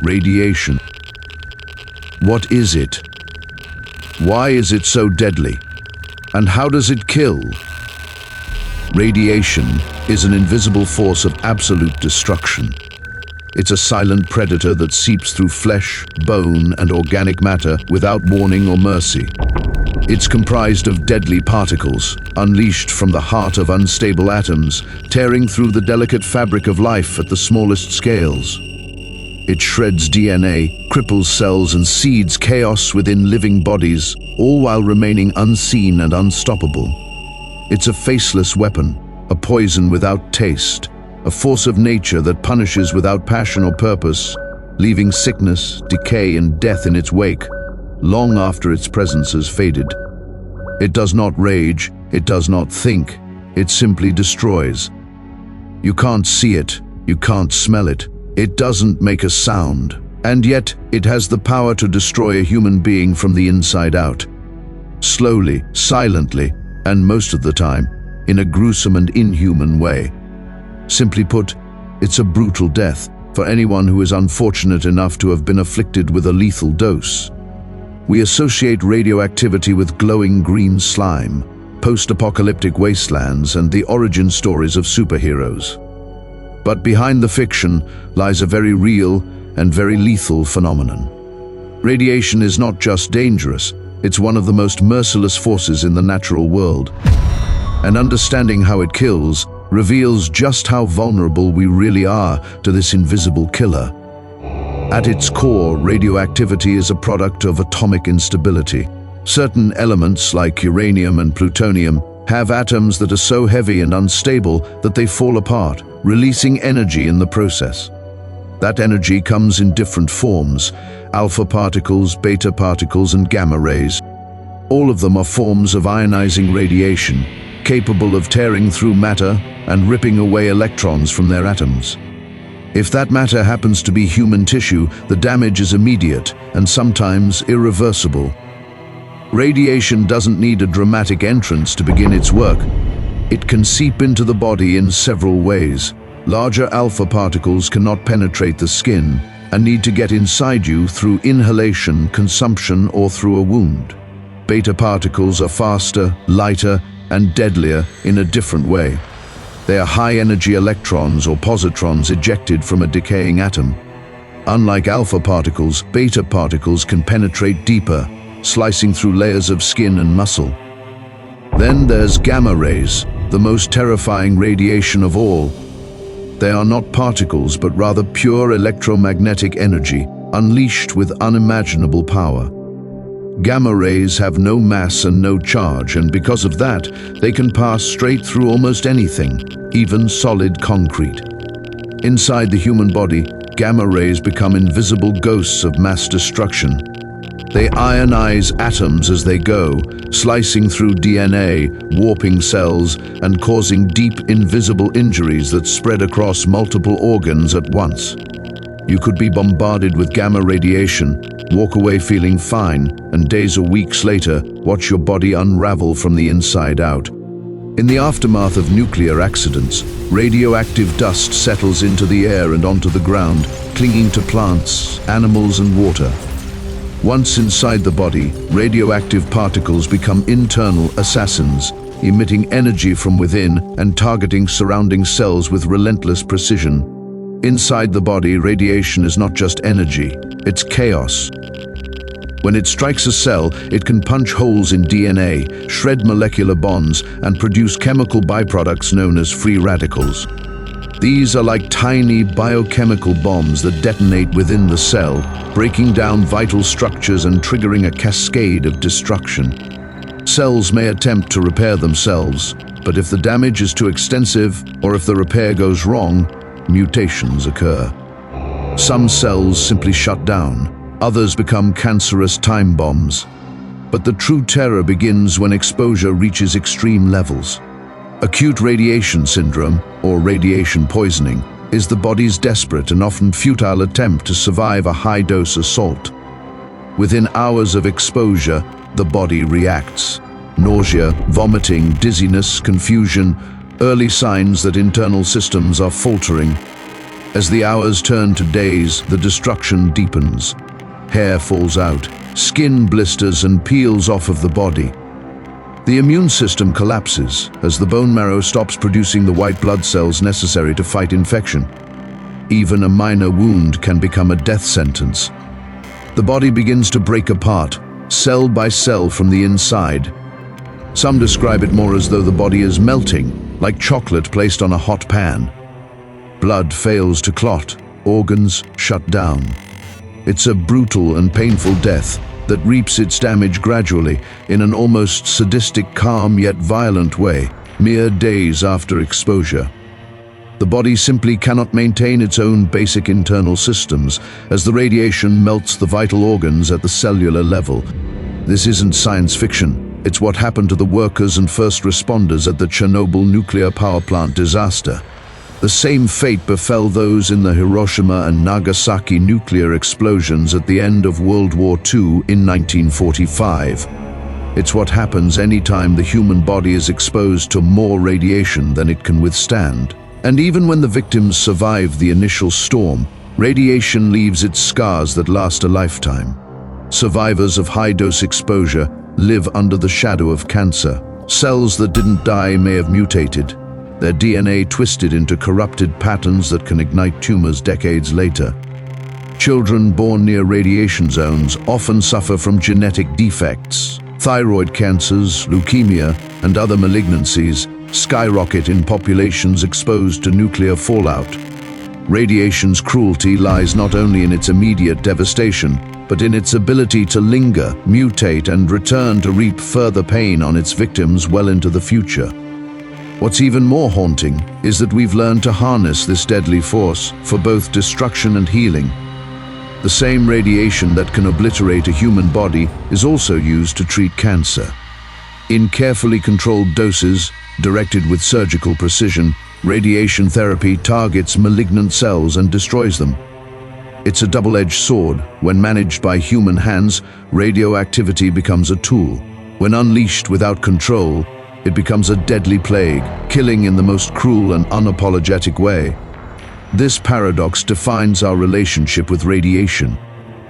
Radiation. What is it? Why is it so deadly? And how does it kill? Radiation is an invisible force of absolute destruction. It's a silent predator that seeps through flesh, bone, and organic matter without warning or mercy. It's comprised of deadly particles, unleashed from the heart of unstable atoms, tearing through the delicate fabric of life at the smallest scales. It shreds DNA, cripples cells, and seeds chaos within living bodies, all while remaining unseen and unstoppable. It's a faceless weapon, a poison without taste, a force of nature that punishes without passion or purpose, leaving sickness, decay, and death in its wake, long after its presence has faded. It does not rage, it does not think, it simply destroys. You can't see it, you can't smell it, it doesn't make a sound, and yet it has the power to destroy a human being from the inside out. Slowly, silently, and most of the time, in a gruesome and inhuman way. Simply put, it's a brutal death for anyone who is unfortunate enough to have been afflicted with a lethal dose. We associate radioactivity with glowing green slime, post-apocalyptic wastelands, and the origin stories of superheroes. But behind the fiction lies a very real and very lethal phenomenon. Radiation is not just dangerous, it's one of the most merciless forces in the natural world. And understanding how it kills reveals just how vulnerable we really are to this invisible killer. At its core, radioactivity is a product of atomic instability. Certain elements, like uranium and plutonium, have atoms that are so heavy and unstable that they fall apart, releasing energy in the process. That energy comes in different forms: alpha particles, beta particles, and gamma rays. All of them are forms of ionizing radiation, capable of tearing through matter and ripping away electrons from their atoms. If that matter happens to be human tissue, the damage is immediate and sometimes irreversible. Radiation doesn't need a dramatic entrance to begin its work. It can seep into the body in several ways. Larger alpha particles cannot penetrate the skin and need to get inside you through inhalation, consumption, or through a wound. Beta particles are faster, lighter, and deadlier in a different way. They are high-energy electrons or positrons ejected from a decaying atom. Unlike alpha particles, beta particles can penetrate deeper, slicing through layers of skin and muscle. Then there's gamma rays, the most terrifying radiation of all. They are not particles, but rather pure electromagnetic energy, unleashed with unimaginable power. Gamma rays have no mass and no charge, and because of that, they can pass straight through almost anything, even solid concrete. Inside the human body, gamma rays become invisible ghosts of mass destruction. They ionize atoms as they go, slicing through DNA, warping cells, and causing deep, invisible injuries that spread across multiple organs at once. You could be bombarded with gamma radiation, walk away feeling fine, and days or weeks later, watch your body unravel from the inside out. In the aftermath of nuclear accidents, radioactive dust settles into the air and onto the ground, clinging to plants, animals, and water. Once inside the body, radioactive particles become internal assassins, emitting energy from within and targeting surrounding cells with relentless precision. Inside the body, radiation is not just energy, it's chaos. When it strikes a cell, it can punch holes in DNA, shred molecular bonds, and produce chemical byproducts known as free radicals. These are like tiny biochemical bombs that detonate within the cell, breaking down vital structures and triggering a cascade of destruction. Cells may attempt to repair themselves, but if the damage is too extensive, or if the repair goes wrong, mutations occur. Some cells simply shut down, others become cancerous time bombs. But the true terror begins when exposure reaches extreme levels. Acute radiation syndrome, or radiation poisoning, is the body's desperate and often futile attempt to survive a high-dose assault. Within hours of exposure, the body reacts. Nausea, vomiting, dizziness, confusion, early signs that internal systems are faltering. As the hours turn to days, the destruction deepens. Hair falls out, skin blisters and peels off of the body. The immune system collapses as the bone marrow stops producing the white blood cells necessary to fight infection. Even a minor wound can become a death sentence. The body begins to break apart, cell by cell from the inside. Some describe it more as though the body is melting, like chocolate placed on a hot pan. Blood fails to clot, organs shut down. It's a brutal and painful death that reaps its damage gradually, in an almost sadistic, calm yet violent way, mere days after exposure. The body simply cannot maintain its own basic internal systems as the radiation melts the vital organs at the cellular level. This isn't science fiction. It's what happened to the workers and first responders at the Chernobyl nuclear power plant disaster. The same fate befell those in the Hiroshima and Nagasaki nuclear explosions at the end of World War II in 1945. It's what happens anytime the human body is exposed to more radiation than it can withstand. And even when the victims survive the initial storm, radiation leaves its scars that last a lifetime. Survivors of high-dose exposure live under the shadow of cancer. Cells that didn't die may have mutated, their DNA twisted into corrupted patterns that can ignite tumors decades later. Children born near radiation zones often suffer from genetic defects. Thyroid cancers, leukemia, and other malignancies skyrocket in populations exposed to nuclear fallout. Radiation's cruelty lies not only in its immediate devastation, but in its ability to linger, mutate, and return to reap further pain on its victims well into the future. What's even more haunting is that we've learned to harness this deadly force for both destruction and healing. The same radiation that can obliterate a human body is also used to treat cancer. In carefully controlled doses, directed with surgical precision, radiation therapy targets malignant cells and destroys them. It's a double-edged sword. When managed by human hands, radioactivity becomes a tool. When unleashed without control, it becomes a deadly plague, killing in the most cruel and unapologetic way. This paradox defines our relationship with radiation.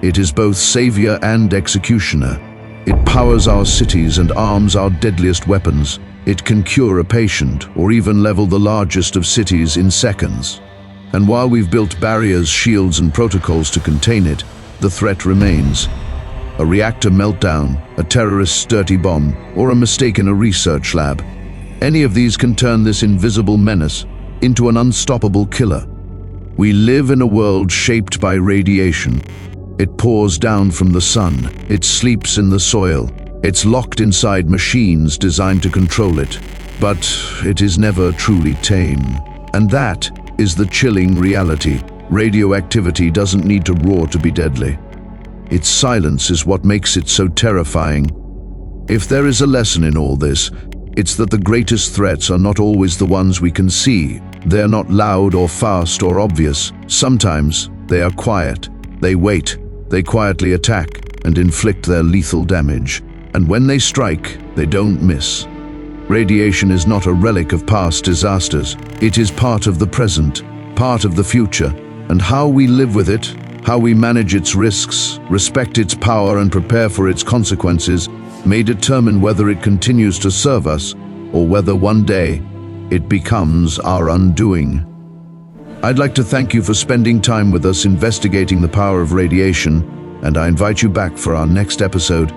It is both savior and executioner. It powers our cities and arms our deadliest weapons. It can cure a patient or even level the largest of cities in seconds. And while we've built barriers, shields, and protocols to contain it, the threat remains. A reactor meltdown, a terrorist's dirty bomb, or a mistake in a research lab. Any of these can turn this invisible menace into an unstoppable killer. We live in a world shaped by radiation. It pours down from the sun, it sleeps in the soil, it's locked inside machines designed to control it. But it is never truly tame. And that is the chilling reality. Radioactivity doesn't need to roar to be deadly. Its silence is what makes it so terrifying. If there is a lesson in all this, it's that the greatest threats are not always the ones we can see. They're not loud or fast or obvious. Sometimes they are quiet. They wait. They quietly attack and inflict their lethal damage. And when they strike, they don't miss. Radiation is not a relic of past disasters. It is part of the present, part of the future. And how we live with it, how we manage its risks, respect its power, and prepare for its consequences may determine whether it continues to serve us or whether one day it becomes our undoing. I'd like to thank you for spending time with us investigating the power of radiation, and I invite you back for our next episode